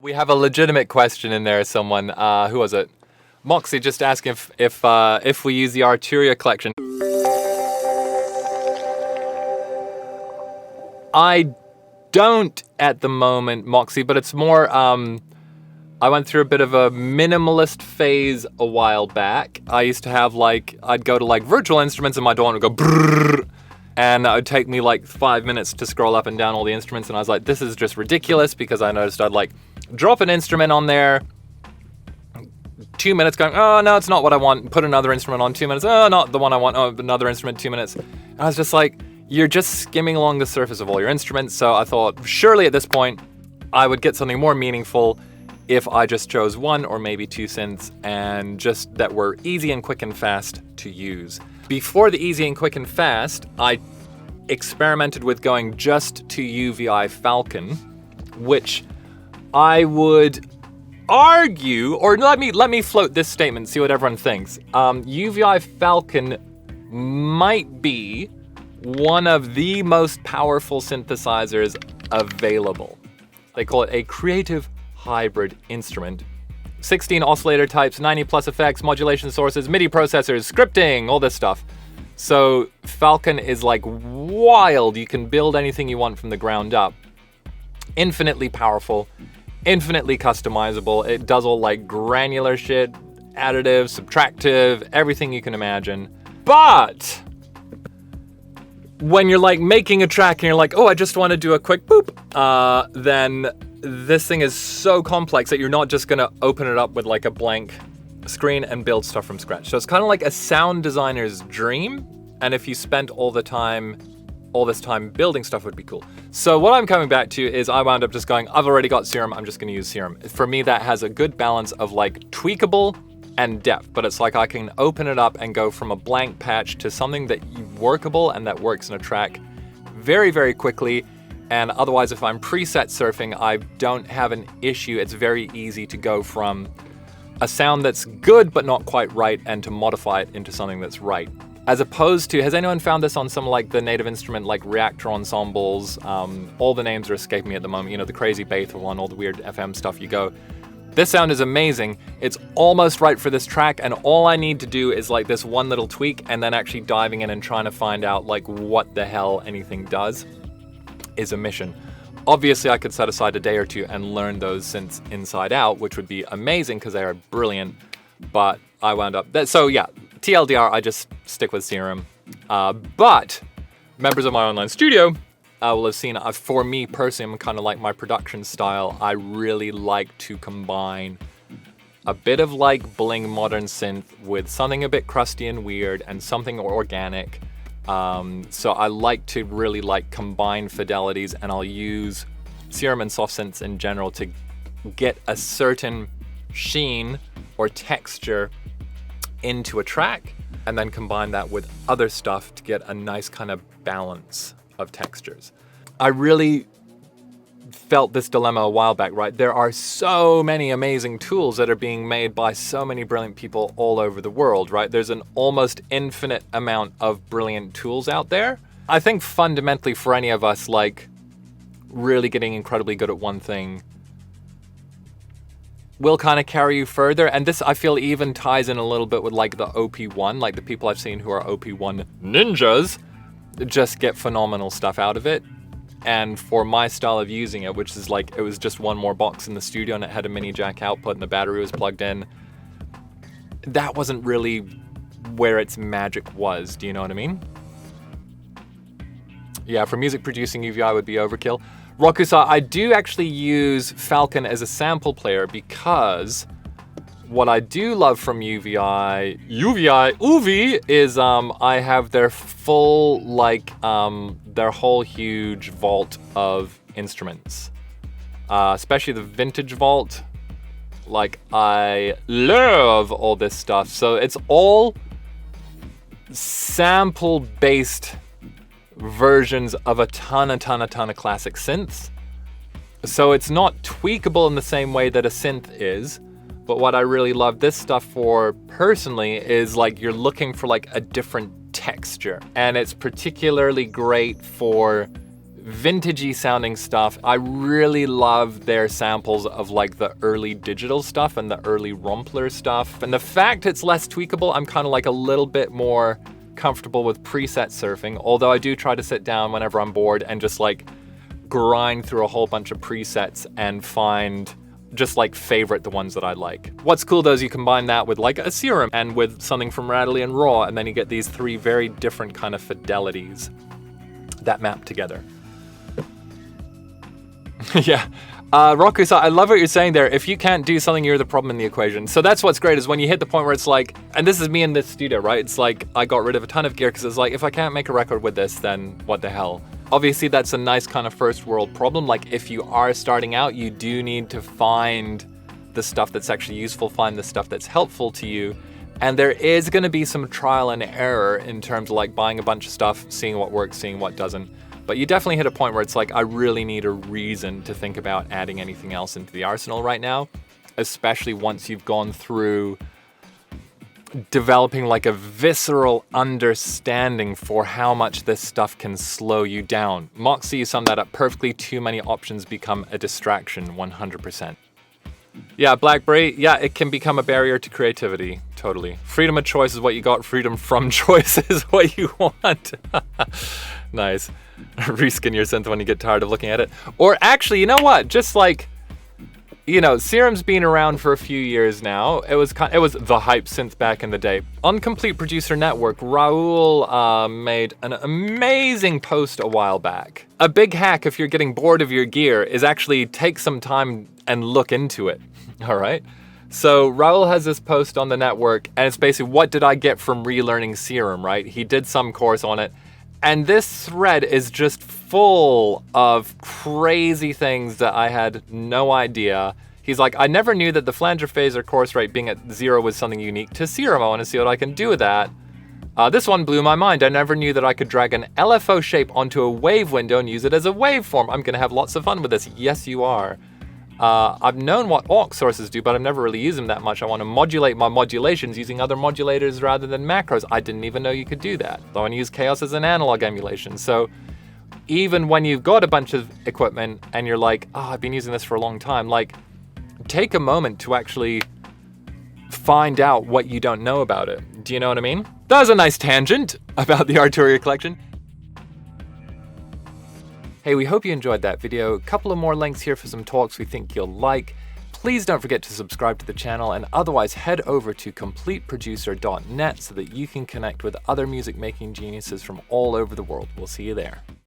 We have a legitimate question in there. Someone, who was it? Moxie just asking if we use the Arturia collection. I don't at the moment, Moxie, but it's more, I went through a bit of a minimalist phase a while back. I used to have I'd go to virtual instruments and my DAW would go brrrr, and it would take me 5 minutes to scroll up and down all the instruments, and I was like, this is just ridiculous, because I noticed I'd drop an instrument on there, 2 minutes going, oh no, it's not what I want, put another instrument on, 2 minutes, oh, not the one I want, oh, another instrument, 2 minutes. And I was just like, you're just skimming along the surface of all your instruments. So I thought, surely at this point, I would get something more meaningful if I just chose one or maybe two synths, and just that were easy and quick and fast to use. Before the easy and quick and fast, I experimented with going just to UVI Falcon, which I would argue, or let me float this statement, see what everyone thinks. UVI Falcon might be one of the most powerful synthesizers available. They call it a creative hybrid instrument. 16 oscillator types, 90 plus effects, modulation sources, MIDI processors, scripting, all this stuff. So Falcon is wild. You can build anything you want from the ground up. Infinitely powerful, infinitely customizable. It does all granular shit, additive, subtractive, everything you can imagine. But when you're making a track and you're oh, I just want to do a quick boop, then this thing is so complex that you're not just gonna open it up with a blank screen and build stuff from scratch. So it's kind of like a sound designer's dream, and if you spent all this time building stuff, would be cool. So what I'm coming back to is I wound up just going, I've already got Serum, I'm just gonna use Serum. For me, that has a good balance of tweakable and depth, but it's I can open it up and go from a blank patch to something that workable and that works in a track very, very quickly. And otherwise, if I'm preset surfing, I don't have an issue. It's very easy to go from a sound that's good but not quite right and to modify it into something that's right. As opposed to, has anyone found this on some the native instrument Reaktor ensembles? All the names are escaping me at the moment. The crazy Bath one, all the weird FM stuff you go. This sound is amazing. It's almost right for this track, and all I need to do is this one little tweak, and then actually diving in and trying to find out what the hell anything does is a mission. Obviously, I could set aside a day or two and learn those synths inside out, which would be amazing because they are brilliant, but I wound up... So yeah, TLDR, I just stick with Serum. But members of my online studio will have seen, for me personally, I'm kind of my production style, I really like to combine a bit of bling modern synth with something a bit crusty and weird and something organic. So I like to really combine fidelities, and I'll use Serum and soft synths in general to get a certain sheen or texture into a track, and then combine that with other stuff to get a nice kind of balance of textures. I really felt this dilemma a while back, right? There are so many amazing tools that are being made by so many brilliant people all over the world, right? There's an almost infinite amount of brilliant tools out there. I think fundamentally for any of us, really getting incredibly good at one thing will kind of carry you further. And this, I feel, even ties in a little bit with the OP1, the people I've seen who are OP1 ninjas just get phenomenal stuff out of it. And for my style of using it, which is it was just one more box in the studio and it had a mini jack output and the battery was plugged in, that wasn't really where its magic was. Do you know what I mean? Yeah, for music producing, UVI would be overkill. Rokusa, I do actually use Falcon as a sample player because what I do love from UVI is I have their full their whole huge vault of instruments, especially the vintage vault. I love all this stuff. So it's all sample-based versions of a ton of classic synths. So it's not tweakable in the same way that a synth is. But what I really love this stuff for personally is you're looking for a different texture. And it's particularly great for vintagey sounding stuff. I really love their samples of like the early digital stuff and the early Rompler stuff. And the fact it's less tweakable, I'm kind of like a little bit more comfortable with preset surfing, although I do try to sit down whenever I'm bored and just like grind through a whole bunch of presets and find just like favorite the ones that I like. What's cool though is you combine that with like a Serum and with something from Rattly and Raw, and then you get these three very different kind of fidelities that map together. Yeah. Roku, I love what you're saying there. If you can't do something, you're the problem in the equation. So that's what's great is when you hit the point where it's like, and this is me in this studio, right? It's like I got rid of a ton of gear because it's like, if I can't make a record with this, then what the hell? Obviously, that's a nice kind of first world problem. Like if you are starting out, you do need to find the stuff that's actually useful, find the stuff that's helpful to you. And there is going to be some trial and error in terms of like buying a bunch of stuff, seeing what works, seeing what doesn't. But you definitely hit a point where it's like, I really need a reason to think about adding anything else into the arsenal right now, especially once you've gone through developing like a visceral understanding for how much this stuff can slow you down. Moxie, you summed that up perfectly. Too many options become a distraction, 100%. Yeah, Blackberry, yeah, it can become a barrier to creativity, totally. Freedom of choice is what you got, freedom from choice is what you want. Nice. Reskin your synth when you get tired of looking at it. Or actually, you know what? Just like, you know, Serum's been around for a few years now. It was the hype synth back in the day. On Complete Producer Network, Raul made an amazing post a while back. A big hack if you're getting bored of your gear is actually take some time and look into it, all right? So Raul has this post on the network, and it's basically, what did I get from relearning Serum, right? He did some course on it. And this thread is just full of crazy things that I had no idea. He's like, I never knew that the flanger phase or course rate being at 0 was something unique to Serum. I want to see what I can do with that. This one blew my mind. I never knew that I could drag an LFO shape onto a wave window and use it as a waveform. I'm going to have lots of fun with this. Yes, you are. I've known what aux sources do, but I've never really used them that much. I want to modulate my modulations using other modulators rather than macros. I didn't even know you could do that. I want to use Chaos as an analog emulation. So even when you've got a bunch of equipment and you're like, oh, I've been using this for a long time, like take a moment to actually find out what you don't know about it. Do you know what I mean? That was a nice tangent about the Arturia collection. Hey, we hope you enjoyed that video. A couple of more links here for some talks we think you'll like. Please don't forget to subscribe to the channel, and otherwise head over to completeproducer.net so that you can connect with other music making geniuses from all over the world. We'll see you there.